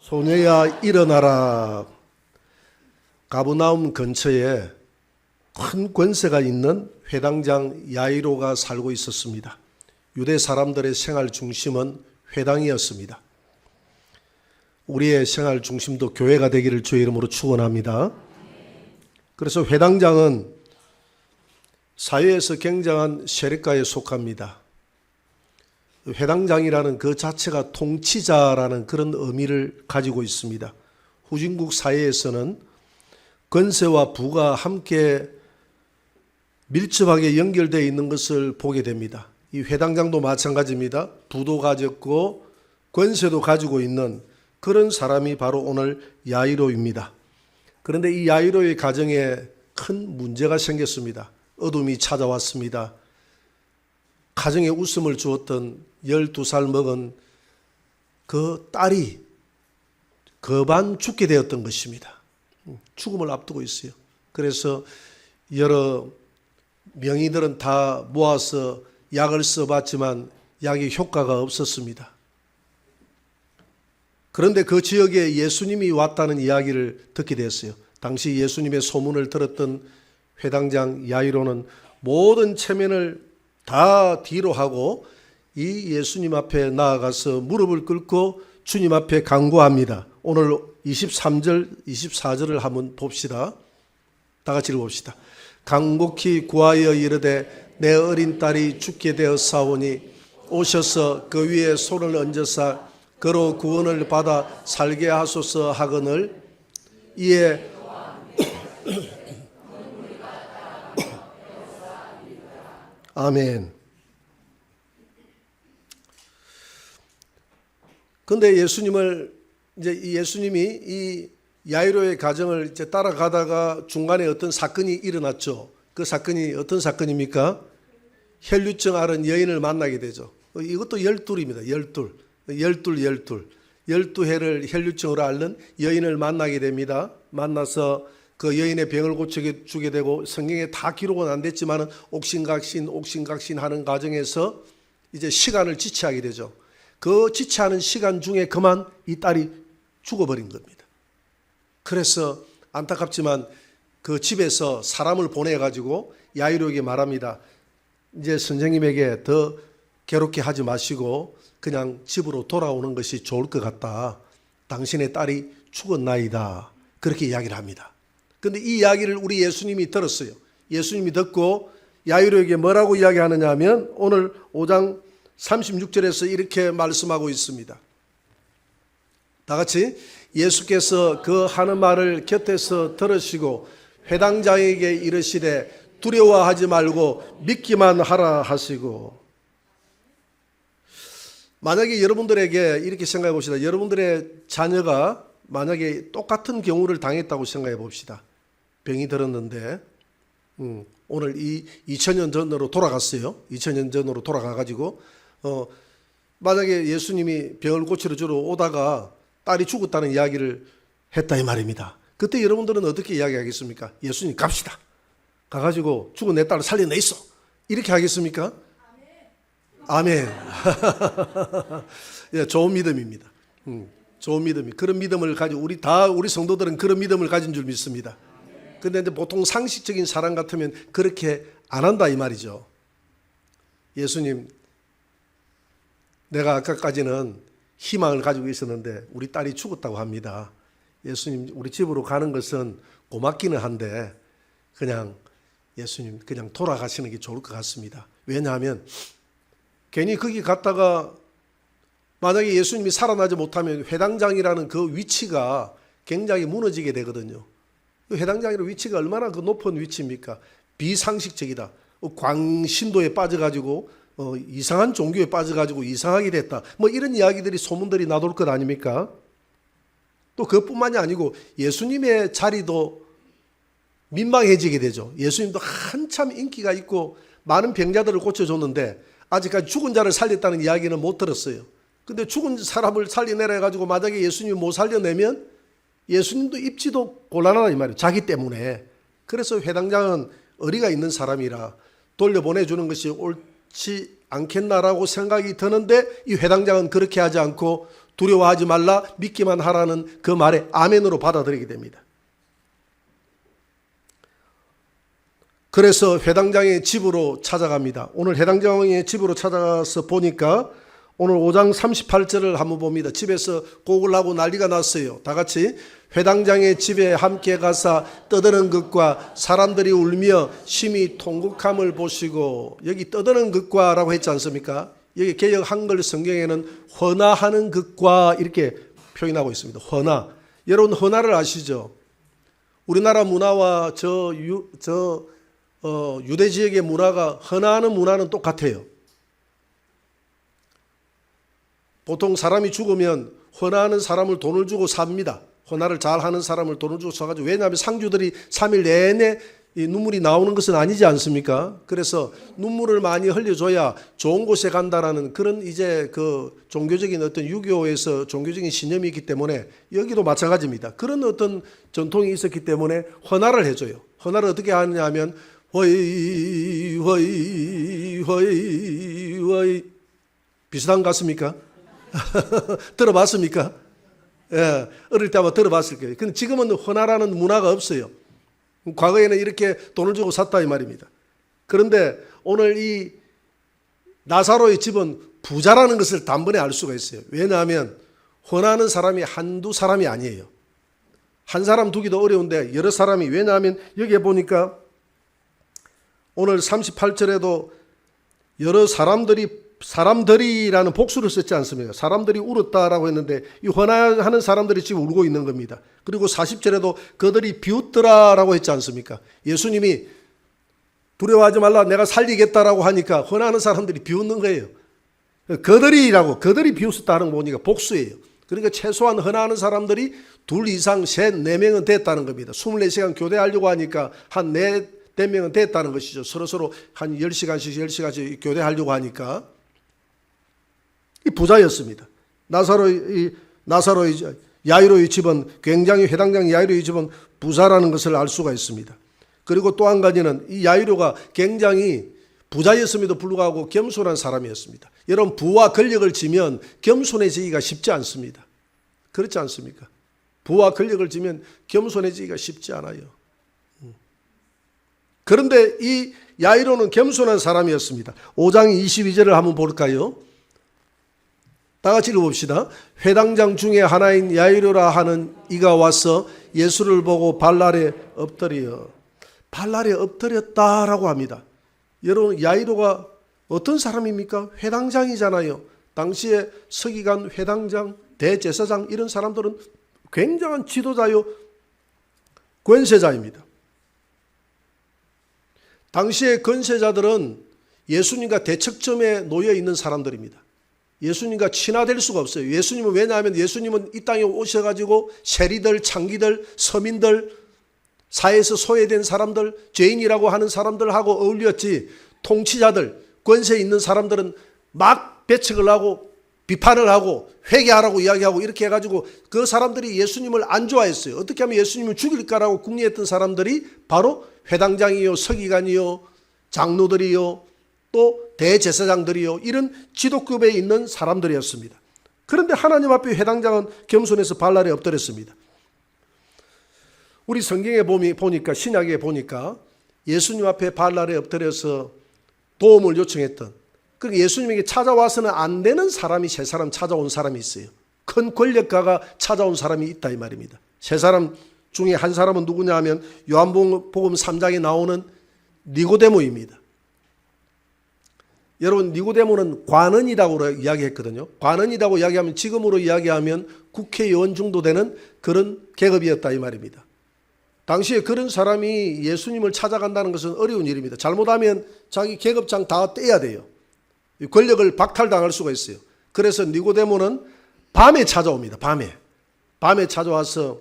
소녀야 일어나라. 가브나움 근처에 큰 권세가 있는 회당장 야이로가 살고 있었습니다. 유대 사람들의 생활 중심은 회당이었습니다. 우리의 생활 중심도 교회가 되기를 주의 이름으로 축원합니다. 그래서 회당장은 사회에서 굉장한 세력가에 속합니다. 회당장이라는 그 자체가 통치자라는 그런 의미를 가지고 있습니다. 후진국 사회에서는 권세와 부가 함께 밀접하게 연결되어 있는 것을 보게 됩니다. 이 회당장도 마찬가지입니다. 부도 가졌고 권세도 가지고 있는 그런 사람이 바로 오늘 야이로입니다. 그런데 이 야이로의 가정에 큰 문제가 생겼습니다. 어둠이 찾아왔습니다. 가정에 웃음을 주었던 12살 먹은 그 딸이 급한 죽게 되었던 것입니다. 죽음을 앞두고 있어요. 그래서 여러 명의들은 다 모아서 약을 써봤지만 약이 효과가 없었습니다. 그런데 그 지역에 예수님이 왔다는 이야기를 듣게 됐어요. 당시 예수님의 소문을 들었던 회당장 야이로는 모든 체면을 다 뒤로 하고 이 예수님 앞에 나아가서 무릎을 꿇고 주님 앞에 간구합니다. 오늘 23절, 24절을 한번 봅시다. 다 같이 읽어봅시다. 간곡히 구하여 이르되 내 어린 딸이 죽게 되었사오니 오셔서 그 위에 손을 얹으사 그로 구원을 받아 살게 하소서 하거늘 이에 아멘. 근데 예수님이 이 야이로의 가정을 이제 따라가다가 중간에 어떤 사건이 일어났죠. 그 사건이 어떤 사건입니까? 혈류증 앓은 여인을 만나게 되죠. 이것도 12입니다. 12해를 혈류증으로 앓는 여인을 만나게 됩니다. 만나서 그 여인의 병을 고쳐주게 되고 성경에 다 기록은 안 됐지만 옥신각신 하는 과정에서 이제 시간을 지체하게 되죠. 그 지체하는 시간 중에 그만 이 딸이 죽어버린 겁니다. 그래서 안타깝지만 그 집에서 사람을 보내가지고 야이로에게 말합니다. 이제 선생님에게 더 괴롭게 하지 마시고 그냥 집으로 돌아오는 것이 좋을 것 같다. 당신의 딸이 죽었나이다. 그렇게 이야기를 합니다. 그런데 이 이야기를 우리 예수님이 들었어요. 예수님이 듣고 야이로에게 뭐라고 이야기하느냐 하면 오늘 5장 36절에서 이렇게 말씀하고 있습니다. 다 같이 예수께서 그 하는 말을 곁에서 들으시고 회당장에게 이르시되 두려워하지 말고 믿기만 하라 하시고. 만약에 여러분들에게 이렇게 생각해 봅시다. 여러분들의 자녀가 만약에 똑같은 경우를 당했다고 생각해 봅시다. 병이 들었는데 오늘 2000년 전으로 돌아갔어요. 2000년 전으로 돌아가가지고 만약에 예수님이 병을 고치러 주러 오다가 딸이 죽었다는 이야기를 했다 이 말입니다. 그때 여러분들은 어떻게 이야기하겠습니까? 예수님 갑시다. 가가지고 죽은 내 딸을 살려내있어. 이렇게 하겠습니까? 아멘. 예, 좋은 믿음입니다. 좋은 믿음이. 그런 믿음을 가지고 우리 성도들은 그런 믿음을 가진 줄 믿습니다. 근데 이제 보통 상식적인 사람 같으면 그렇게 안 한다 이 말이죠. 예수님, 내가 아까까지는 희망을 가지고 있었는데 우리 딸이 죽었다고 합니다. 예수님, 우리 집으로 가는 것은 고맙기는 한데 그냥 예수님 그냥 돌아가시는 게 좋을 것 같습니다. 왜냐하면 괜히 거기 갔다가 만약에 예수님이 살아나지 못하면 회당장이라는 그 위치가 굉장히 무너지게 되거든요. 회당장이라는 위치가 얼마나 그 높은 위치입니까? 비상식적이다. 광신도에 빠져가지고 이상한 종교에 빠져가지고 이상하게 됐다. 뭐 이런 이야기들이 소문들이 나돌 것 아닙니까? 또 그것뿐만이 아니고 예수님의 자리도 민망해지게 되죠. 예수님도 한참 인기가 있고 많은 병자들을 고쳐줬는데 아직까지 죽은 자를 살렸다는 이야기는 못 들었어요. 근데 죽은 사람을 살려내라 해가지고 만약에 예수님이 못 살려내면 예수님도 입지도 곤란하다 이 말이에요. 자기 때문에. 그래서 회당장은 어리가 있는 사람이라 돌려보내주는 것이 옳지 않겠나라고 생각이 드는데 이 회당장은 그렇게 하지 않고 두려워하지 말라, 믿기만 하라는 그 말에 아멘으로 받아들이게 됩니다. 그래서 회당장의 집으로 찾아갑니다. 오늘 회당장의 집으로 찾아가서 보니까 오늘 5장 38절을 한번 봅니다. 집에서 곡을 하고 난리가 났어요. 다 같이 회당장의 집에 함께 가사 떠드는 것과 사람들이 울며 심히 통곡함을 보시고, 여기 떠드는 것과 라고 했지 않습니까? 여기 개역 한글 성경에는 헌화하는 것과 이렇게 표현하고 있습니다. 헌화. 여러분 헌화를 아시죠? 우리나라 문화와 유대 지역의 문화가, 헌화하는 문화는 똑같아요. 보통 사람이 죽으면 헌화하는 사람을 돈을 주고 삽니다. 헌화를 잘하는 사람을 돈을 주고 사가지고. 왜냐하면 상주들이 3일 내내 이 눈물이 나오는 것은 아니지 않습니까? 그래서 눈물을 많이 흘려줘야 좋은 곳에 간다라는 그런 이제 그 종교적인 어떤 유교에서 종교적인 신념이 있기 때문에 여기도 마찬가지입니다. 그런 어떤 전통이 있었기 때문에 헌화를 해줘요. 헌화를 어떻게 하느냐 하면 허이 허이 허이 허이, 비슷한 것 같습니까? 들어봤습니까? 예, 어릴 때 아마 들어봤을 거예요. 근데 지금은 헌화라는 문화가 없어요. 과거에는 이렇게 돈을 주고 샀다 이 말입니다. 그런데 오늘 이 나사로의 집은 부자라는 것을 단번에 알 수가 있어요. 왜냐하면 헌하는 사람이 한두 사람이 아니에요. 한 사람 두기도 어려운데 여러 사람이, 왜냐하면 여기에 보니까 오늘 38절에도 여러 사람들이라는 복수를 썼지 않습니까? 사람들이 울었다라고 했는데 이 헌화하는 사람들이 지금 울고 있는 겁니다. 그리고 40절에도 그들이 비웃더라라고 했지 않습니까? 예수님이 두려워하지 말라, 내가 살리겠다라고 하니까 헌화하는 사람들이 비웃는 거예요. 그들이 비웃었다는 거 보니까 복수예요. 그러니까 최소한 헌화하는 사람들이 2 이상, 3, 4명은 됐다는 겁니다. 24시간 교대하려고 하니까 한 4명은 됐다는 것이죠. 서로 한 10시간씩 교대하려고 하니까. 이 부자였습니다. 야이로의 집은, 굉장히 회당장 야이로의 집은 부자라는 것을 알 수가 있습니다. 그리고 또 한 가지는 이 야이로가 굉장히 부자였음에도 불구하고 겸손한 사람이었습니다. 여러분, 부와 권력을 지면 겸손해지기가 쉽지 않습니다. 그렇지 않습니까? 부와 권력을 지면 겸손해지기가 쉽지 않아요. 그런데 이 야이로는 겸손한 사람이었습니다. 5장 22절을 한번 볼까요? 다 같이 읽어봅시다. 회당장 중에 하나인 야이로라 하는 이가 와서 예수를 보고 발날에 엎드렸다라고 합니다. 여러분, 야이로가 어떤 사람입니까? 회당장이잖아요. 당시에 서기관, 회당장, 대제사장 이런 사람들은 굉장한 지도자요, 권세자입니다. 당시의 권세자들은 예수님과 대척점에 놓여 있는 사람들입니다. 예수님과 친화될 수가 없어요. 예수님은, 왜냐하면 예수님은 이 땅에 오셔가지고 세리들, 창기들, 서민들, 사회에서 소외된 사람들, 죄인이라고 하는 사람들하고 어울렸지, 통치자들, 권세 있는 사람들은 막 배척을 하고 비판을 하고 회개하라고 이야기하고 이렇게 해가지고 그 사람들이 예수님을 안 좋아했어요. 어떻게 하면 예수님을 죽일까라고 궁리했던 사람들이 바로 회당장이요, 서기관이요, 장로들이요, 또 대제사장들이요, 이런 지도급에 있는 사람들이었습니다. 그런데 하나님 앞에 회당장은 겸손해서 발날에 엎드렸습니다. 우리 성경에 보니까, 신약에 보니까 예수님 앞에 발날에 엎드려서 도움을 요청했던, 그러니까 예수님에게 찾아와서는 안 되는 사람이 세 사람 찾아온 사람이 있어요. 큰 권력가가 찾아온 사람이 있다 이 말입니다. 세 사람 중에 한 사람은 누구냐 하면 요한복음 3장에 나오는 니고데모입니다. 여러분, 니고데모는 관원이라고 이야기했거든요. 관원이라고 이야기하면, 지금으로 이야기하면 국회의원 정도 되는 그런 계급이었다 이 말입니다. 당시에 그런 사람이 예수님을 찾아간다는 것은 어려운 일입니다. 잘못하면 자기 계급장 다 떼야 돼요. 권력을 박탈당할 수가 있어요. 그래서 니고데모는 밤에 찾아옵니다. 밤에 찾아와서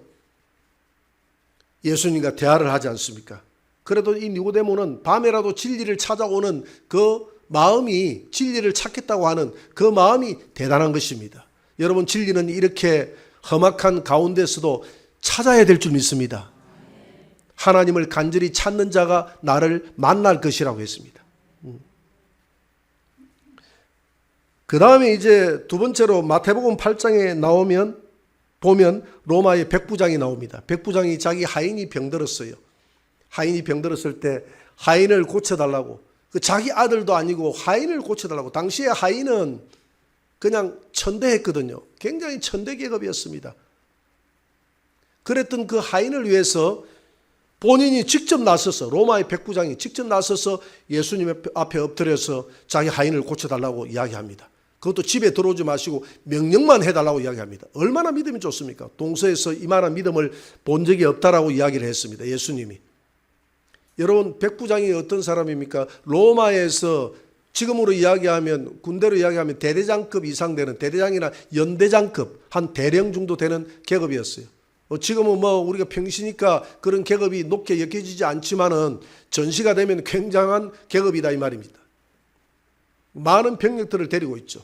예수님과 대화를 하지 않습니까? 그래도 이 니고데모는 밤에라도 진리를 찾아오는 그 마음이, 진리를 찾겠다고 하는 그 마음이 대단한 것입니다. 여러분, 진리는 이렇게 험악한 가운데서도 찾아야 될 줄 믿습니다. 하나님을 간절히 찾는 자가 나를 만날 것이라고 했습니다. 그 다음에 이제 두 번째로 마태복음 8장에 보면 로마의 백부장이 나옵니다. 백부장이 자기 하인이 병들었어요. 하인이 병들었을 때 하인을 고쳐달라고, 자기 아들도 아니고 하인을 고쳐달라고. 당시에 하인은 그냥 천대했거든요. 굉장히 천대 계급이었습니다. 그랬던 그 하인을 위해서 본인이 직접 나서서, 로마의 백부장이 직접 나서서 예수님 앞에 엎드려서 자기 하인을 고쳐달라고 이야기합니다. 그것도 집에 들어오지 마시고 명령만 해달라고 이야기합니다. 얼마나 믿음이 좋습니까? 동서에서 이만한 믿음을 본 적이 없다라고 이야기를 했습니다. 예수님이. 여러분, 백부장이 어떤 사람입니까? 로마에서 지금으로 이야기하면, 군대로 이야기하면 대대장급 이상 되는, 대대장이나 연대장급, 한 대령 정도 되는 계급이었어요. 지금은 우리가 평시니까 그런 계급이 높게 여겨지지 않지만은 전시가 되면 굉장한 계급이다 이 말입니다. 많은 병력들을 데리고 있죠.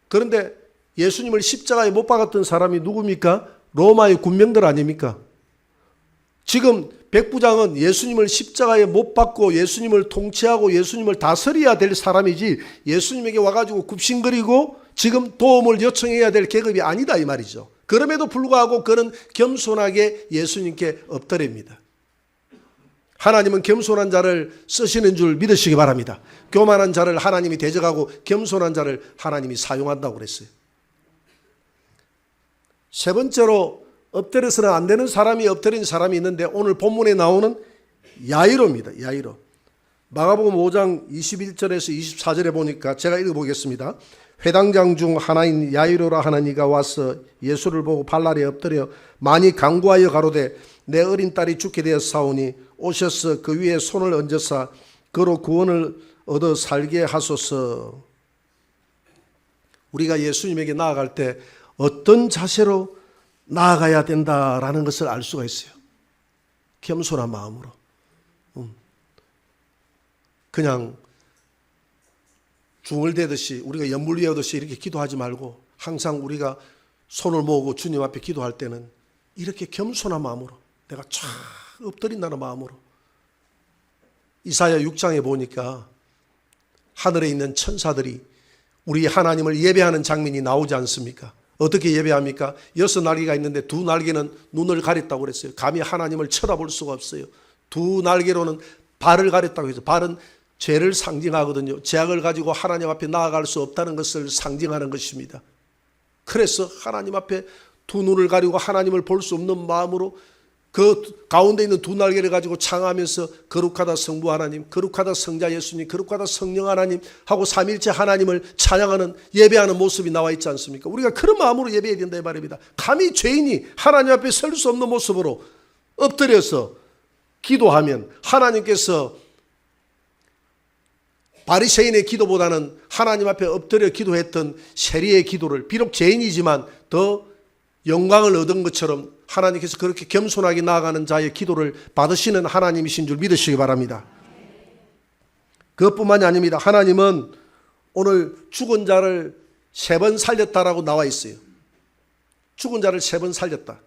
그런데 예수님을 십자가에 못 박았던 사람이 누굽니까? 로마의 군병들 아닙니까? 지금 백부장은 예수님을 십자가에 못 박고 예수님을 통치하고 예수님을 다스려야 될 사람이지, 예수님에게 와가지고 굽신거리고 지금 도움을 요청해야 될 계급이 아니다 이 말이죠. 그럼에도 불구하고 그는 겸손하게 예수님께 엎드립니다. 하나님은 겸손한 자를 쓰시는 줄 믿으시기 바랍니다. 교만한 자를 하나님이 대적하고 겸손한 자를 하나님이 사용한다고 그랬어요. 세 번째로 엎드려서는 안 되는 사람이 엎드린 사람이 있는데, 오늘 본문에 나오는 야이로입니다. 야이로. 마가복음 5장 21절에서 24절에 보니까 제가 읽어보겠습니다. 회당장 중 하나인 야이로라 하는 이가 와서 예수를 보고 발날에 엎드려 많이 간구하여 가로되 내 어린 딸이 죽게 되었사오니 오셔서 그 위에 손을 얹으사 그로 구원을 얻어 살게 하소서. 우리가 예수님에게 나아갈 때 어떤 자세로 나아가야 된다라는 것을 알 수가 있어요. 겸손한 마음으로. 그냥 중얼대듯이, 우리가 연물리하듯이 이렇게 기도하지 말고 항상 우리가 손을 모으고 주님 앞에 기도할 때는 이렇게 겸손한 마음으로, 내가 쫙 엎드린다는 마음으로. 이사야 6장에 보니까 하늘에 있는 천사들이 우리 하나님을 예배하는 장면이 나오지 않습니까? 어떻게 예배합니까? 6날개가 있는데 2날개는 눈을 가렸다고 그랬어요. 감히 하나님을 쳐다볼 수가 없어요. 2날개로는 발을 가렸다고 해서, 발은 죄를 상징하거든요. 죄악을 가지고 하나님 앞에 나아갈 수 없다는 것을 상징하는 것입니다. 그래서 하나님 앞에 2눈을 가리고 하나님을 볼 수 없는 마음으로 그 가운데 있는 2날개를 가지고 창하면서 거룩하다 성부 하나님, 거룩하다 성자 예수님, 거룩하다 성령 하나님 하고 삼일체 하나님을 찬양하는, 예배하는 모습이 나와 있지 않습니까? 우리가 그런 마음으로 예배해야 된다 이 말입니다. 감히 죄인이 하나님 앞에 설 수 없는 모습으로 엎드려서 기도하면 하나님께서 바리새인의 기도보다는 하나님 앞에 엎드려 기도했던 세리의 기도를, 비록 죄인이지만 더 영광을 얻은 것처럼 하나님께서 그렇게 겸손하게 나아가는 자의 기도를 받으시는 하나님이신 줄 믿으시기 바랍니다. 그것뿐만이 아닙니다. 하나님은 오늘 죽은 자를 3번 살렸다라고 나와 있어요. 죽은 자를 3번 살렸다.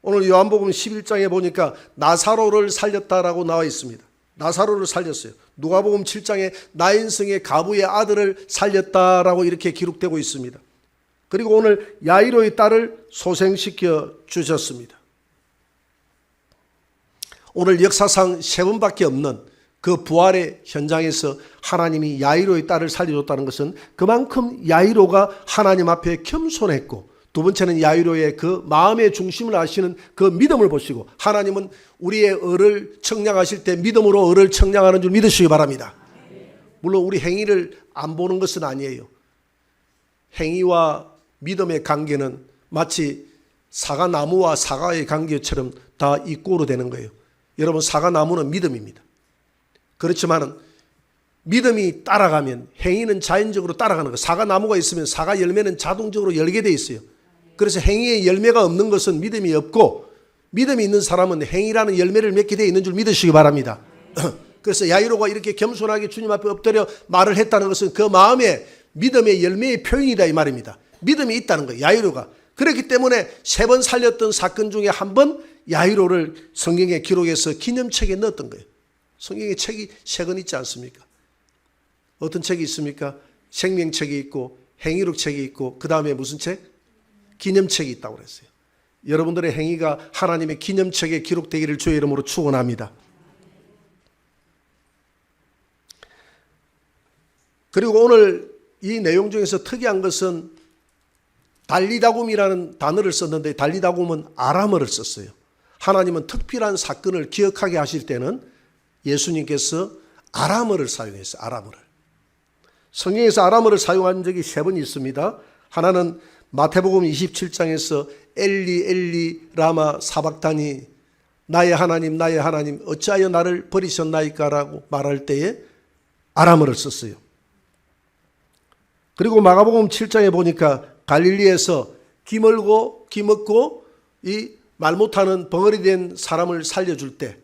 오늘 요한복음 11장에 보니까 나사로를 살렸다라고 나와 있습니다. 나사로를 살렸어요. 누가복음 7장에 나인성의 가부의 아들을 살렸다라고 이렇게 기록되고 있습니다. 그리고 오늘 야이로의 딸을 소생시켜 주셨습니다. 오늘 역사상 3번밖에 없는 그 부활의 현장에서 하나님이 야이로의 딸을 살려줬다는 것은 그만큼 야이로가 하나님 앞에 겸손했고, 두 번째는 야이로의 그 마음의 중심을 아시는 그 믿음을 보시고, 하나님은 우리의 의를 청량하실 때 믿음으로 의를 청량하는 줄 믿으시기 바랍니다. 물론 우리 행위를 안 보는 것은 아니에요. 행위와 믿음의 관계는 마치 사과나무와 사과의 관계처럼 다 이꼬로 되는 거예요. 여러분, 사과나무는 믿음입니다. 그렇지만 믿음이 따라가면 행위는 자연적으로 따라가는 거예요. 사과나무가 있으면 사과 열매는 자동적으로 열게 돼 있어요. 그래서 행위의 열매가 없는 것은 믿음이 없고, 믿음이 있는 사람은 행위라는 열매를 맺게 되어 있는 줄 믿으시기 바랍니다. 그래서 야이로가 이렇게 겸손하게 주님 앞에 엎드려 말을 했다는 것은 그 마음에 믿음의 열매의 표현이다 이 말입니다. 믿음이 있다는 거예요, 야이로가. 그렇기 때문에 3번 살렸던 사건 중에 한 번 야이로를 성경에 기록해서 기념책에 넣었던 거예요. 성경에 책이 3권 있지 않습니까? 어떤 책이 있습니까? 생명책이 있고 행위록책이 있고 그 다음에 무슨 책? 기념책이 있다고 그랬어요. 여러분들의 행위가 하나님의 기념책에 기록되기를 주의 이름으로 축원합니다. 그리고 오늘 이 내용 중에서 특이한 것은 달리다굼이라는 단어를 썼는데 달리다굼은 아람어를 썼어요. 하나님은 특별한 사건을 기억하게 하실 때는 예수님께서 아람어를 사용했어요. 아람어를. 성경에서 아람어를 사용한 적이 3번 있습니다. 하나는 마태복음 27장에서 엘리 엘리 라마 사박다니 나의 하나님 어찌하여 나를 버리셨나이까 라고 말할 때에 아람어를 썼어요. 그리고 마가복음 7장에 보니까 갈릴리에서 기먹고 이 말 못하는 벙어리 된 사람을 살려줄 때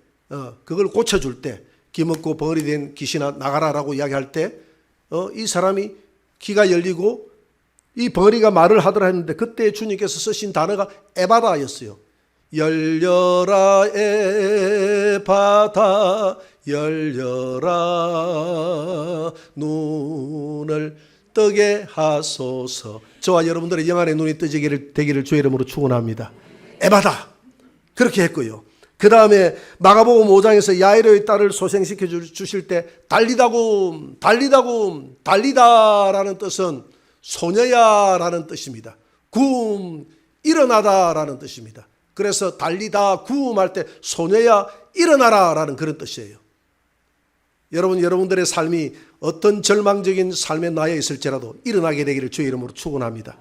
그걸 고쳐줄 때 기먹고 벙어리 된 귀신아 나가라라고 이야기할 때 이 사람이 귀가 열리고 이 벙어리가 말을 하더라 했는데 그때 주님께서 쓰신 단어가 에바다였어요. 열려라 에바다 열려라 눈을 뜨게 하소서. 저와 여러분들의 영안의 눈이 되기를 주의 이름으로 축원합니다. 에바다 그렇게 했고요. 그 다음에 마가복음 5장에서 야이로의 딸을 소생시켜 주실 때 달리다굼 달리다라는 뜻은 소녀야라는 뜻입니다. 구움 일어나다라는 뜻입니다. 그래서 달리다 구움할 때 소녀야 일어나라라는 그런 뜻이에요. 여러분들의 삶이 어떤 절망적인 삶에 나에 있을지라도 일어나게 되기를 주의 이름으로 축원합니다.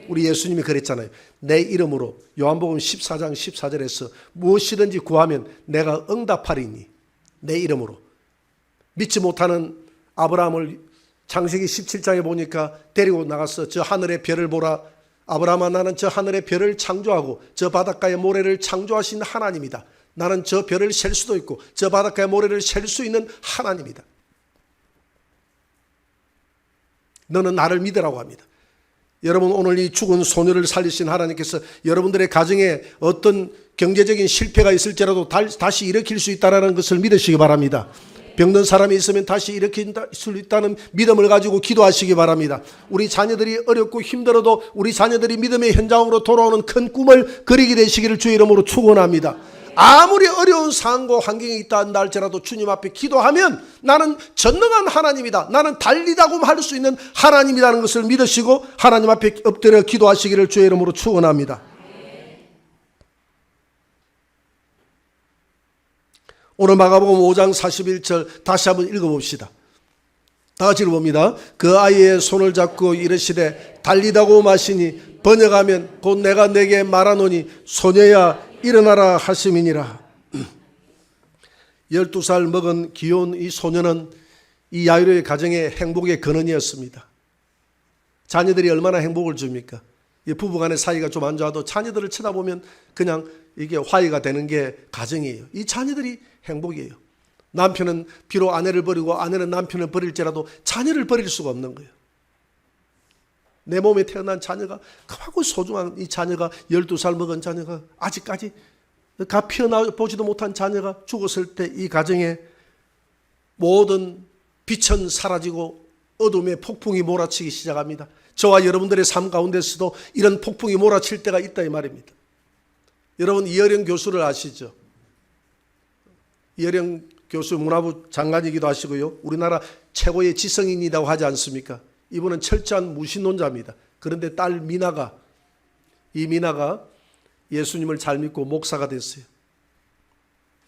우리 예수님이 그랬잖아요. 내 이름으로 요한복음 14장 14절에서 무엇이든지 구하면 내가 응답하리니 내 이름으로. 믿지 못하는 아브라함을 창세기 17장에 보니까 데리고 나가서 저 하늘의 별을 보라. 아브라함아 나는 저 하늘의 별을 창조하고 저 바닷가의 모래를 창조하신 하나님이다. 나는 저 별을 셀 수도 있고 저 바닷가의 모래를 셀 수 있는 하나님이다. 너는 나를 믿으라고 합니다. 여러분 오늘 이 죽은 소녀를 살리신 하나님께서 여러분들의 가정에 어떤 경제적인 실패가 있을지라도 다시 일으킬 수 있다는 것을 믿으시기 바랍니다. 병든 사람이 있으면 다시 일으킬 수 있다는 믿음을 가지고 기도하시기 바랍니다. 우리 자녀들이 어렵고 힘들어도 우리 자녀들이 믿음의 현장으로 돌아오는 큰 꿈을 그리게 되시기를 주의 이름으로 축원합니다. 아무리 어려운 상황과 환경이 있다 한다 할지라도 주님 앞에 기도하면 나는 전능한 하나님이다. 나는 달리다굼 할 수 있는 하나님이라는 것을 믿으시고 하나님 앞에 엎드려 기도하시기를 주의 이름으로 축원합니다. 오늘 마가복음 5장 41절 다시 한번 읽어봅시다. 다 같이 읽어봅니다. 그 아이의 손을 잡고 이르시되 달리다굼 하시니 번역하면 곧 내가 내게 말하노니 소녀야 일어나라 하심이니라. 12살 먹은 귀여운 이 소녀는 이 야이로의 가정의 행복의 근원이었습니다. 자녀들이 얼마나 행복을 줍니까? 부부간의 사이가 좀 안 좋아도 자녀들을 쳐다보면 그냥 이게 화해가 되는 게 가정이에요. 이 자녀들이 행복이에요. 남편은 비록 아내를 버리고 아내는 남편을 버릴지라도 자녀를 버릴 수가 없는 거예요. 내 몸에 태어난 자녀가 그만큼 소중한 이 자녀가 12살 먹은 자녀가 아직까지 피어나보지도 못한 자녀가 죽었을 때 이 가정에 모든 빛은 사라지고 어둠의 폭풍이 몰아치기 시작합니다. 저와 여러분들의 삶 가운데서도 이런 폭풍이 몰아칠 때가 있다 이 말입니다. 여러분 이어령 교수를 아시죠? 이어령 교수 문화부 장관이기도 하시고요. 우리나라 최고의 지성인이라고 하지 않습니까? 이분은 철저한 무신론자입니다. 그런데 딸 미나가 예수님을 잘 믿고 목사가 됐어요.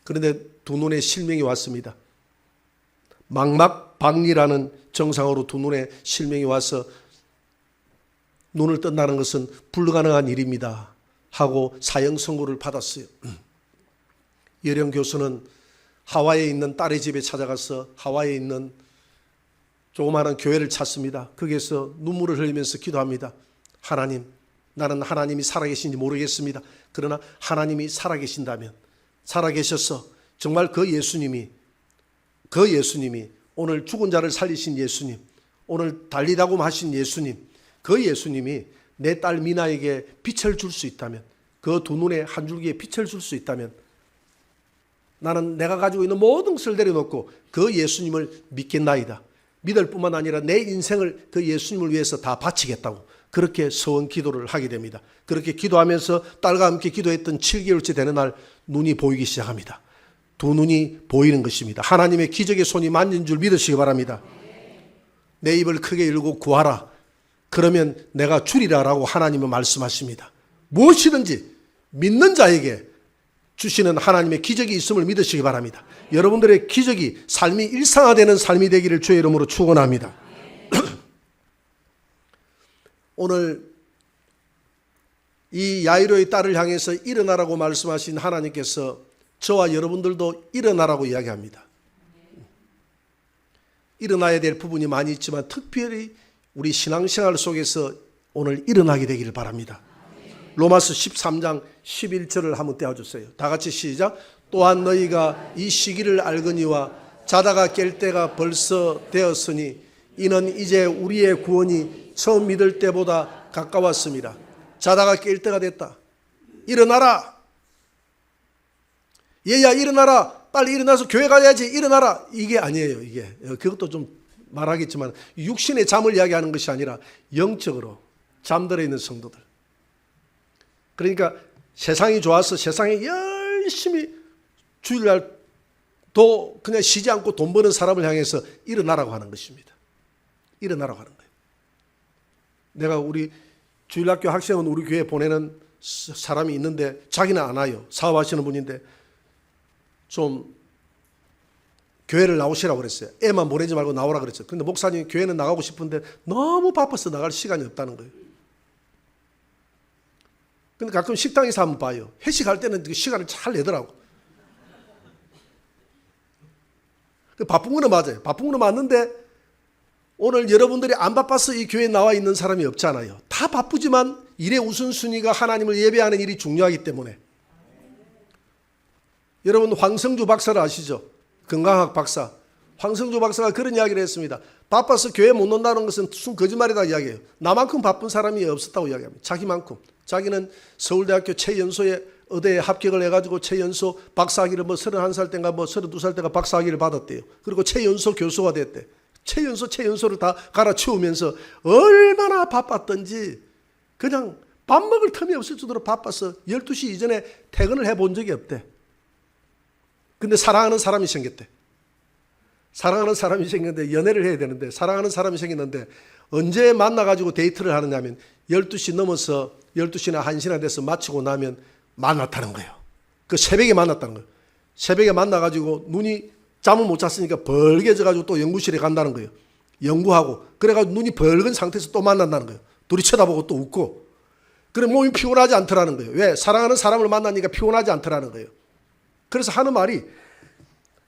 그런데 두 눈에 실명이 왔습니다. 망막박리라는 정상으로 두 눈에 실명이 와서 눈을 뜬다는 것은 불가능한 일입니다 하고 사형 선고를 받았어요. 여령 교수는 하와이에 있는 딸의 집에 찾아가서 하와이에 있는 조그마한 교회를 찾습니다. 거기에서 눈물을 흘리면서 기도합니다. 하나님, 나는 하나님이 살아계신지 모르겠습니다. 그러나 하나님이 살아계신다면 살아계셔서 정말 그 예수님이 오늘 죽은 자를 살리신 예수님, 오늘 달리다굼 하신 예수님, 그 예수님이 내 딸 미나에게 빛을 줄 수 있다면, 그 두 눈에 한 줄기에 빛을 줄 수 있다면 나는 내가 가지고 있는 모든 것을 내려놓고 그 예수님을 믿겠나이다. 믿을 뿐만 아니라 내 인생을 그 예수님을 위해서 다 바치겠다고 그렇게 서원 기도를 하게 됩니다. 그렇게 기도하면서 딸과 함께 기도했던 7개월째 되는 날 눈이 보이기 시작합니다. 두 눈이 보이는 것입니다. 하나님의 기적의 손이 만진 줄 믿으시기 바랍니다. 내 입을 크게 열고 구하라. 그러면 내가 주리라라고 하나님은 말씀하십니다. 무엇이든지 믿는 자에게 주시는 하나님의 기적이 있음을 믿으시기 바랍니다. 여러분들의 기적이 삶이 일상화되는 삶이 되기를 주의 이름으로 축원합니다. 오늘 이 야이로의 딸을 향해서 일어나라고 말씀하신 하나님께서 저와 여러분들도 일어나라고 이야기합니다. 일어나야 될 부분이 많이 있지만 특별히 우리 신앙생활 속에서 오늘 일어나게 되기를 바랍니다. 로마서 13장 11절을 한번 떼어주세요. 다 같이 시작. 또한 너희가 이 시기를 알거니와 자다가 깰 때가 벌써 되었으니 이는 이제 우리의 구원이 처음 믿을 때보다 가까웠습니다. 자다가 깰 때가 됐다. 일어나라. 얘야 일어나라. 빨리 일어나서 교회 가야지. 일어나라. 이게 아니에요. 이게 그것도 좀 말하겠지만 육신의 잠을 이야기하는 것이 아니라 영적으로 잠들어 있는 성도들. 그러니까 세상이 좋아서 세상에 열심히 주일날도 그냥 쉬지 않고 돈 버는 사람을 향해서 일어나라고 하는 것입니다. 일어나라고 하는 거예요. 내가 우리 주일학교 학생은 우리 교회에 보내는 사람이 있는데 자기는 안 와요. 사업하시는 분인데 좀 교회를 나오시라고 그랬어요. 애만 보내지 말고 나오라 그랬어요. 근데 목사님이 교회는 나가고 싶은데 너무 바빠서 나갈 시간이 없다는 거예요. 근데 가끔 식당에서 한번 봐요. 회식할 때는 그 시간을 잘 내더라고. 바쁜 거는 맞아요. 바쁜 거는 맞는데 오늘 여러분들이 안 바빠서 이 교회에 나와 있는 사람이 없잖아요. 다 바쁘지만 일의 우선순위가 하나님을 예배하는 일이 중요하기 때문에. 여러분 황성주 박사를 아시죠? 건강학 박사. 황성주 박사가 그런 이야기를 했습니다. 바빠서 교회 못 온다는 것은 순 거짓말이다 이야기해요. 나만큼 바쁜 사람이 없었다고 이야기합니다. 자기만큼. 자기는 서울대학교 최연소에 의대에 합격을 해가지고 최연소 박사학위를 31살 때인가 32살 때가 박사학위를 받았대요. 그리고 최연소 교수가 됐대. 최연소를 다 갈아치우면서 얼마나 바빴던지 그냥 밥 먹을 틈이 없을 정도로 바빠서 12시 이전에 퇴근을 해본 적이 없대. 근데 사랑하는 사람이 생겼대. 사랑하는 사람이 생겼는데 연애를 해야 되는데 사랑하는 사람이 생겼는데 언제 만나가지고 데이트를 하느냐면 12시 넘어서 12시나 1시나 돼서 마치고 나면 만났다는 거예요. 그 새벽에 만났다는 거예요. 새벽에 만나가지고 눈이 잠을 못 잤으니까 벌게져가지고 또 연구실에 간다는 거예요. 연구하고 그래가지고 눈이 벌건 상태에서 또 만난다는 거예요. 둘이 쳐다보고 또 웃고. 그래 몸이 피곤하지 않더라는 거예요. 왜? 사랑하는 사람을 만나니까 피곤하지 않더라는 거예요. 그래서 하는 말이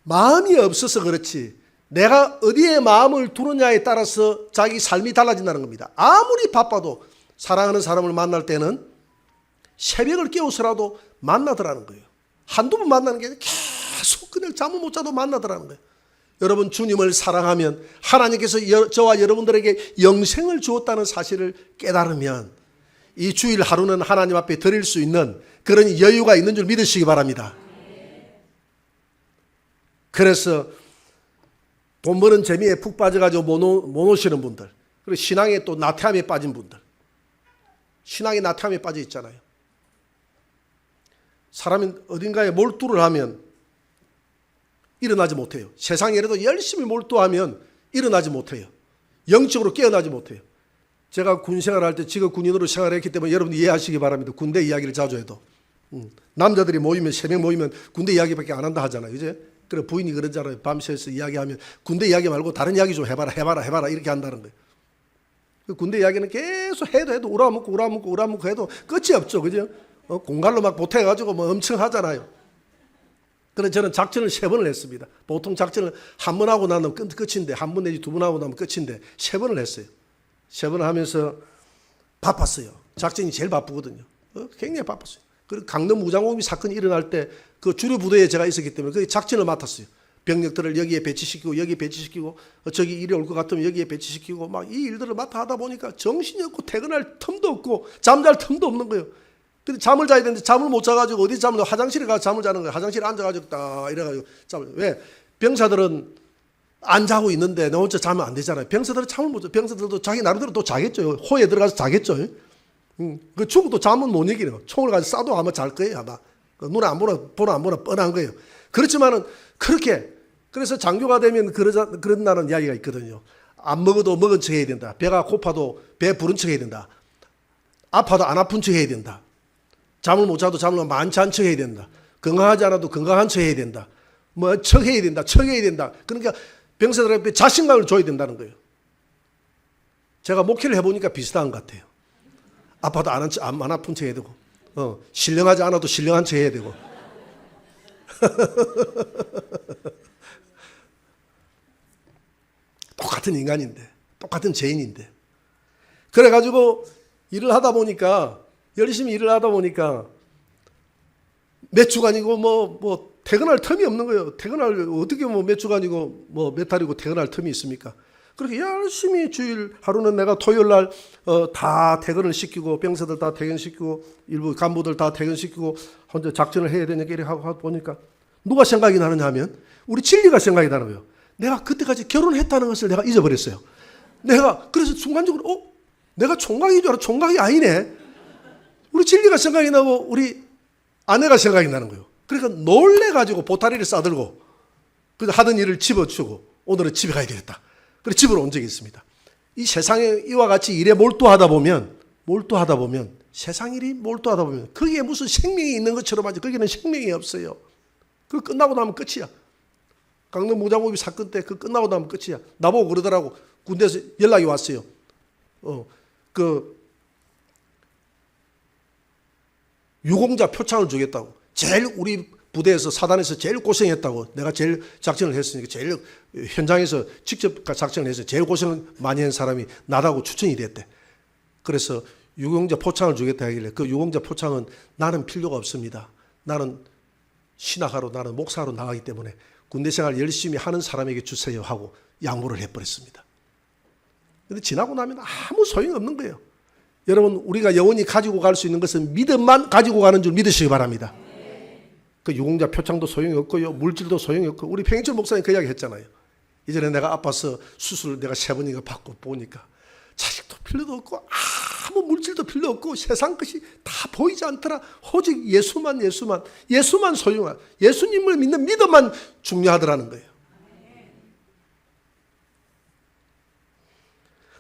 마음이 없어서 그렇지 내가 어디에 마음을 두느냐에 따라서 자기 삶이 달라진다는 겁니다. 아무리 바빠도 사랑하는 사람을 만날 때는 새벽을 깨워서라도 만나더라는 거예요. 한두 번 만나는 게 아니라 계속 그냥 잠을 못 자도 만나더라는 거예요. 여러분 주님을 사랑하면 하나님께서 저와 여러분들에게 영생을 주었다는 사실을 깨달으면 이 주일 하루는 하나님 앞에 드릴 수 있는 그런 여유가 있는 줄 믿으시기 바랍니다. 그래서 돈 버는 재미에 푹 빠져가지고 못 오시는 분들, 그리고 신앙에 또 나태함에 빠진 분들, 신앙이 나태함에 빠져 있잖아요. 사람이 어딘가에 몰두를 하면 일어나지 못해요. 세상에라도 열심히 몰두하면 일어나지 못해요. 영적으로 깨어나지 못해요. 제가 군 생활할 때 지금 군인으로 생활했기 때문에 여러분 이해하시기 바랍니다. 군대 이야기를 자주 해도. 남자들이 모이면 3명 모이면 군대 이야기밖에 안 한다 하잖아요. 그제? 그래 부인이 그러잖아요. 밤새서 이야기하면 군대 이야기 말고 다른 이야기 좀 해봐라 이렇게 한다는 거예요. 그 군대 이야기는 계속 해도 우라먹고 해도 끝이 없죠. 그죠? 공갈로 막 보태가지고 뭐 엄청 하잖아요. 그래서 저는 작전을 3번을 했습니다. 보통 작전을 한 번 하고 나면 끝인데 한 번 내지 2번 하고 나면 끝인데 3번을 했어요. 3번을 하면서 바빴어요. 작전이 제일 바쁘거든요. 굉장히 바빴어요. 그리고 강릉 무장공비 사건이 일어날 때 그 주류 부대에 제가 있었기 때문에 그 작전을 맡았어요. 병력들을 여기에 배치시키고 여기에 배치시키고 저기 일이 올 것 같으면 여기에 배치시키고 막 이 일들을 맡아 하다 보니까 정신이 없고 퇴근할 틈도 없고 잠잘 틈도 없는 거예요. 근데 잠을 자야 되는데 잠을 못 자가지고 어디 화장실에 가서 잠을 자는 거예요. 화장실에 앉아가지고 딱 이래가지고 잠을. 왜? 병사들은 안 자고 있는데 나 혼자 자면 안 되잖아요. 병사들은 잠을 못 자. 병사들도 자기 나름대로 또 자겠죠. 호에 들어가서 자겠죠. 그 죽어도 잠은 못 이기는. 총을 가지고 쏴도 아마 잘 거예요. 아마 눈에 안 보나 뻔한 거예요. 그렇지만은 그렇게 그래서 장교가 되면 그런다는 이야기가 있거든요. 안 먹어도 먹은 척 해야 된다. 배가 고파도 배 부른 척 해야 된다. 아파도 안 아픈 척 해야 된다. 잠을 못 자도 잠을 많지 않은 척 해야 된다. 건강하지 않아도 건강한 척 해야 된다. 뭐 척 해야 된다. 척 해야 된다. 그러니까 병사들에게 자신감을 줘야 된다는 거예요. 제가 목회를 해보니까 비슷한 것 같아요. 아파도 안 아픈 척 해야 되고, 신령하지 않아도 신령한 척 해야 되고. 똑같은 인간인데, 똑같은 죄인인데. 그래가지고 일을 하다 보니까, 열심히 일을 하다 보니까 몇 주간이고 뭐 퇴근할 틈이 없는 거예요. 어떻게 몇 주간이고 몇 달이고 퇴근할 틈이 있습니까? 그렇게 열심히 주일 하루는 내가 토요일 날 다 퇴근을 시키고 병사들 다 퇴근시키고 일부 간부들 다 퇴근시키고 혼자 작전을 해야 되니까 이렇게 하고 보니까 누가 생각이 나느냐 하면 우리 진리가 생각이 나는 거예요. 내가 그때까지 결혼했다는 것을 내가 잊어버렸어요. 그래서 순간적으로 내가 총각인 줄 알아. 총각이 아니네. 우리 진리가 생각이 나고 우리 아내가 생각이 나는 거예요. 그러니까 놀래가지고 보따리를 싸들고 그래서 하던 일을 집어치우고 오늘은 집에 가야 되겠다. 그래서 집으로 온 적이 있습니다. 이 세상에 이와 같이 일에 몰두하다 보면 세상 일이 몰두하다 보면 거기에 무슨 생명이 있는 것처럼 하지 거기는 생명이 없어요. 그 끝나고 나면 끝이야. 강릉 무장고비 사건 때 그 끝나고 나면 끝이야. 나보고 그러더라고. 군대에서 연락이 왔어요. 유공자 표창을 주겠다고. 제일 우리 부대에서 사단에서 제일 고생했다고. 내가 제일 작전을 했으니까 제일 현장에서 직접 작전을 해서 제일 고생을 많이 한 사람이 나라고 추천이 됐대. 그래서 유공자 표창을 주겠다 하길래 그 유공자 표창은 나는 필요가 없습니다. 나는 신학하러 나는 목사로 나가기 때문에 군대 생활 열심히 하는 사람에게 주세요 하고 양보를 해버렸습니다. 그런데 지나고 나면 아무 소용이 없는 거예요. 여러분 우리가 영원히 가지고 갈 수 있는 것은 믿음만 가지고 가는 줄 믿으시기 바랍니다. 그 유공자 표창도 소용이 없고요. 물질도 소용이 없고 우리 평인철 목사님 그 이야기 했잖아요. 이전에 내가 아파서 수술을 내가 3번인가 받고 보니까 자식도 필요도 없고 아무 물질도 필요 없고 세상 것이 다 보이지 않더라. 오직 예수만 소용한 예수님을 믿는 믿음만 중요하더라는 거예요.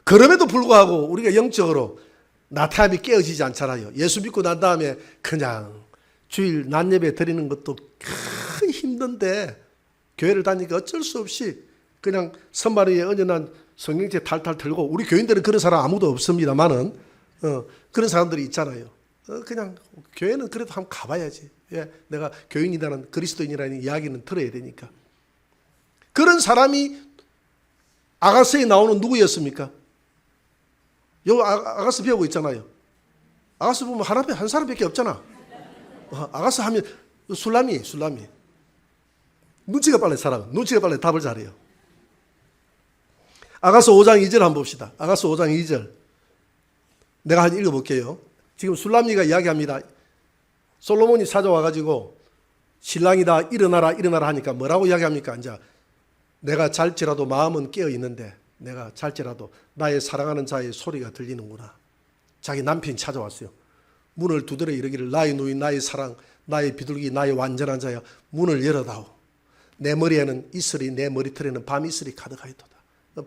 그럼에도 불구하고 우리가 영적으로 나타남이 깨어지지 않잖아요. 예수 믿고 난 다음에 그냥 주일 낮 예배 드리는 것도 큰 힘든데 교회를 다니니까 어쩔 수 없이 그냥 선발 위에 얹어난 성경책 탈탈 들고 우리 교인들은 그런 사람 아무도 없습니다만은 그런 사람들이 있잖아요. 그냥 교회는 그래도 한번 가봐야지. 예, 내가 교인이라는 그리스도인이라는 이야기는 들어야 되니까. 그런 사람이 아가서에 나오는 누구였습니까? 여기 아가서 배우고 있잖아요. 아가서 보면 한 사람밖에 없잖아. 아가서 하면 술람이. 눈치가 빨리 답을 잘해요. 아가서 5장 2절 한번 봅시다. 아가서 5장 2절. 내가 한번 읽어볼게요. 지금 술람이가 이야기합니다. 솔로몬이 찾아와가지고 신랑이다 일어나라 하니까 뭐라고 이야기합니까? 이제 내가 잘지라도 마음은 깨어있는데 내가 잘지라도 나의 사랑하는 자의 소리가 들리는구나. 자기 남편이 찾아왔어요. 문을 두드려 이르기를 나의 누이 나의 사랑 나의 비둘기 나의 완전한 자야 문을 열어다오. 내 머리에는 이슬이 내 머리털에는 밤 이슬이 가득하였도다.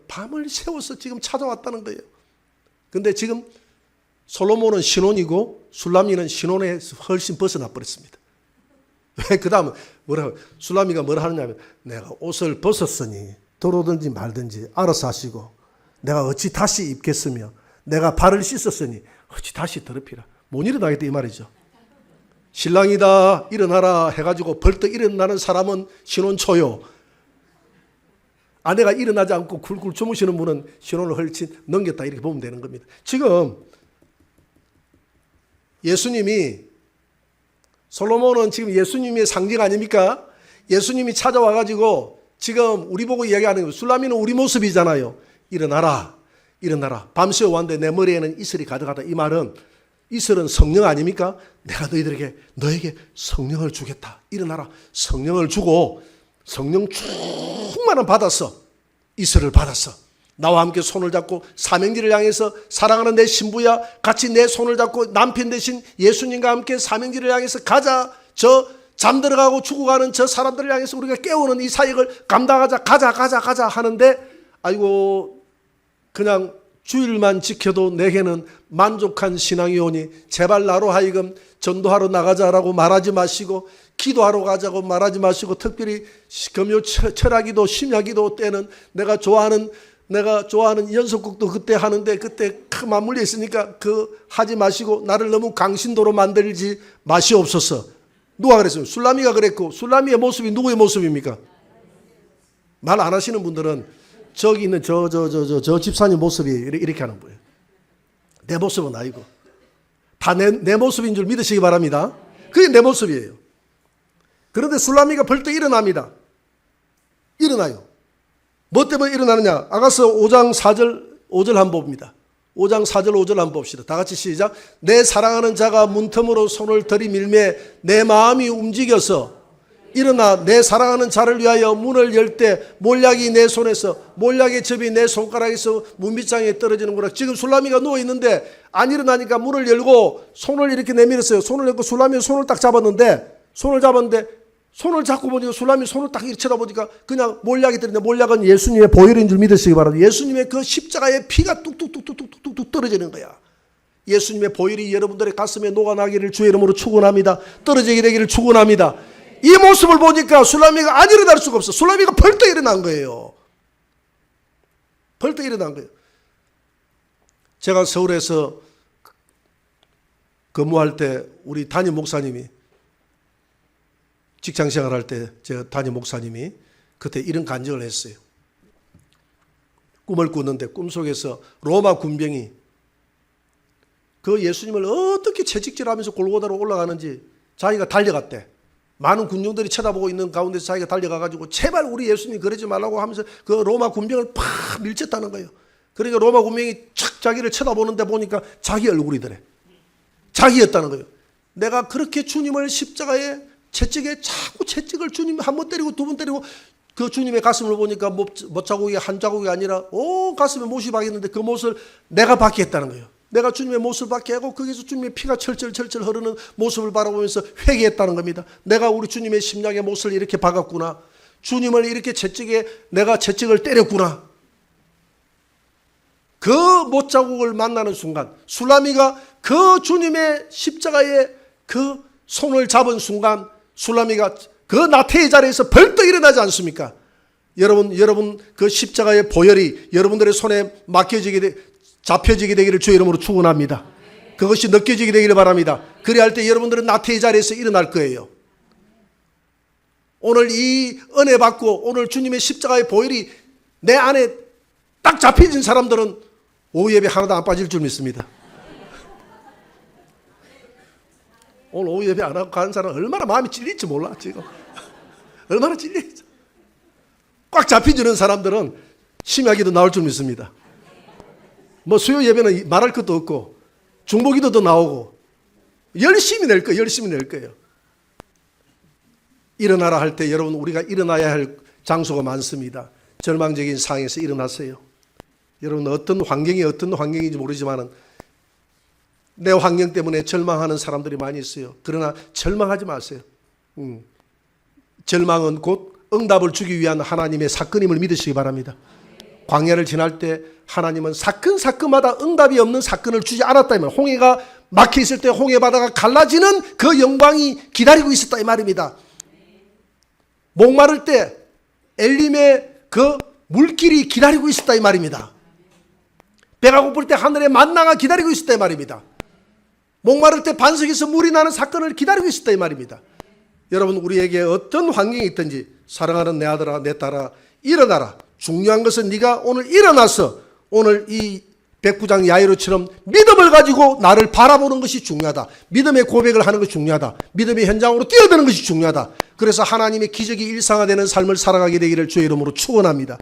밤을 새워서 지금 찾아왔다는 거예요. 근데 지금 솔로몬은 신혼이고 술람이는 신혼에 훨씬 벗어나 버렸습니다. 왜? 그 다음은 술람이가 뭐라 하느냐면 내가 옷을 벗었으니 들어오든지 말든지 알아서 하시고 내가 어찌 다시 입겠으며 내가 발을 씻었으니 어찌 다시 더럽히라. 못 일어나겠다 이 말이죠. 신랑이다 일어나라 해가지고 벌떡 일어나는 사람은 신혼초요. 아내가 일어나지 않고 굴굴 주무시는 분은 신혼을 헐친 넘겼다 이렇게 보면 되는 겁니다. 지금 예수님이 솔로몬은 지금 예수님의 상징 아닙니까? 예수님이 찾아와가지고 지금 우리 보고 이야기하는 거 술람이는 우리 모습이잖아요. 일어나라. 밤새워 왔는데 내 머리에는 이슬이 가득하다. 이 말은 이슬은 성령 아닙니까? 내가 너에게 성령을 주겠다. 일어나라. 성령을 주고 성령 충만한 받았어. 이슬을 받았어. 나와 함께 손을 잡고 사명지를 향해서 사랑하는 내 신부야 같이 내 손을 잡고 남편 대신 예수님과 함께 사명지를 향해서 가자. 저 잠들어가고 죽어가는 저 사람들을 향해서 우리가 깨우는 이 사역을 감당하자. 가자 하는데 아이고 그냥 주일만 지켜도 내게는 만족한 신앙이 오니 제발 나로 하여금 전도하러 나가자라고 말하지 마시고 기도하러 가자고 말하지 마시고 특별히 금요 철학기도 심야기도 때는 내가 좋아하는 연속곡도 그때 하는데 그때 맞물려 있으니까 하지 마시고 나를 너무 강신도로 만들지 마시옵소서. 누가 그랬어요? 술라미가 그랬고 술라미의 모습이 누구의 모습입니까? 말 안 하시는 분들은 저기 있는 저 집사님 모습이 이렇게 하는 거예요. 내 모습은 아니고 다 내 모습인 줄 믿으시기 바랍니다. 그게 내 모습이에요. 그런데 술라미가 벌떡 일어납니다. 일어나요. 뭐 때문에 일어나느냐? 아가서 5장 4절 5절 한번 봅니다. 5장 4절 5절 한번 봅시다. 다 같이 시작. 내 사랑하는 자가 문틈으로 손을 들이밀매 내 마음이 움직여서 일어나 내 사랑하는 자를 위하여 문을 열 때 몰약이 내 손에서 몰약의 접이 내 손가락에서 문빗장에 떨어지는구나. 지금 술라미가 누워있는데 안 일어나니까 문을 열고 손을 이렇게 내밀었어요. 손을 열고 술라미가 손을 딱 잡았는데 손을 잡고 보니까 술라미 손을 딱 이렇게 쳐다보니까 그냥 몰약이 떨어지는데 몰약은 예수님의 보혈인 줄 믿으시기 바랍니다. 예수님의 그 십자가에 피가 뚝뚝뚝뚝뚝뚝 떨어지는 거야. 예수님의 보혈이 여러분들의 가슴에 녹아나기를 주의 이름으로 축원합니다. 떨어지게 되기를 축원합니다. 이 모습을 보니까 술라미가 안 일어날 수가 없어. 술라미가 벌떡 일어난 거예요. 벌떡 일어난 거예요. 제가 서울에서 근무할 때 우리 담임 목사님이 직장 생활할 때 제가 담임 목사님이 그때 이런 간증을 했어요. 꿈을 꾸는데 꿈속에서 로마 군병이 그 예수님을 어떻게 채찍질하면서 골고다로 올라가는지 자기가 달려갔대. 많은 군중들이 쳐다보고 있는 가운데서 자기가 달려가가지고 제발 우리 예수님 그러지 말라고 하면서 그 로마 군병을 팍 밀쳤다는 거예요. 그러니까 로마 군병이 착 자기를 쳐다보는데 보니까 자기 얼굴이더래. 자기였다는 거예요. 내가 그렇게 주님을 십자가에 채찍에 자꾸 채찍을 주님 한 번 때리고 두 번 때리고 그 주님의 가슴을 보니까 못 자국이 한 자국이 아니라 온 가슴에 못이 박혔는데 그 못을 내가 받게 했다는 거예요. 내가 주님의 못을 받게 하고 거기서 주님의 피가 철철 흐르는 모습을 바라보면서 회개했다는 겁니다. 내가 우리 주님의 심장의 못을 이렇게 박았구나. 주님을 이렇게 내가 채찍을 때렸구나. 그 못자국을 만나는 순간 술라미가 그 주님의 십자가에 그 손을 잡은 순간 술라미가 그 나태의 자리에서 벌떡 일어나지 않습니까? 여러분 그 십자가의 보혈이 여러분들의 손에 잡혀지게 되기를 주의 이름으로 축원합니다. 그것이 느껴지게 되기를 바랍니다. 그래야 할 때 여러분들은 나태의 자리에서 일어날 거예요. 오늘 이 은혜 받고 오늘 주님의 십자가의 보혈이 내 안에 딱 잡혀진 사람들은 오후 예배 하나도 안 빠질 줄 믿습니다. 오늘 오후 예배 안 하고 가는 사람 얼마나 마음이 찔릴지 몰라 지금. 얼마나 찔릴지. 꽉 잡혀주는 사람들은 심야기도 나올 줄 믿습니다. 뭐 수요 예배는 말할 것도 없고 중보기도도 나오고 열심히 낼 거예요. 일어나라 할 때 여러분 우리가 일어나야 할 장소가 많습니다. 절망적인 상황에서 일어나세요. 여러분 어떤 환경인지 모르지만 내 환경 때문에 절망하는 사람들이 많이 있어요. 그러나 절망하지 마세요. 절망은 곧 응답을 주기 위한 하나님의 사건임을 믿으시기 바랍니다. 광야를 지날 때 하나님은 사건마다 응답이 없는 사건을 주지 않았다 이 말. 홍해가 막혀 있을 때 홍해 바다가 갈라지는 그 영광이 기다리고 있었다 이 말입니다. 목마를 때 엘림의 그 물길이 기다리고 있었다 이 말입니다. 배가 고플 때 하늘의 만나가 기다리고 있었다 이 말입니다. 목마를 때 반석에서 물이 나는 사건을 기다리고 있었다 이 말입니다. 여러분 우리에게 어떤 환경이 있든지 사랑하는 내 아들아 내 딸아 일어나라. 중요한 것은 네가 오늘 일어나서 오늘 이 백부장 야이로처럼 믿음을 가지고 나를 바라보는 것이 중요하다. 믿음의 고백을 하는 것이 중요하다. 믿음의 현장으로 뛰어드는 것이 중요하다. 그래서 하나님의 기적이 일상화되는 삶을 살아가게 되기를 주의 이름으로 축원합니다.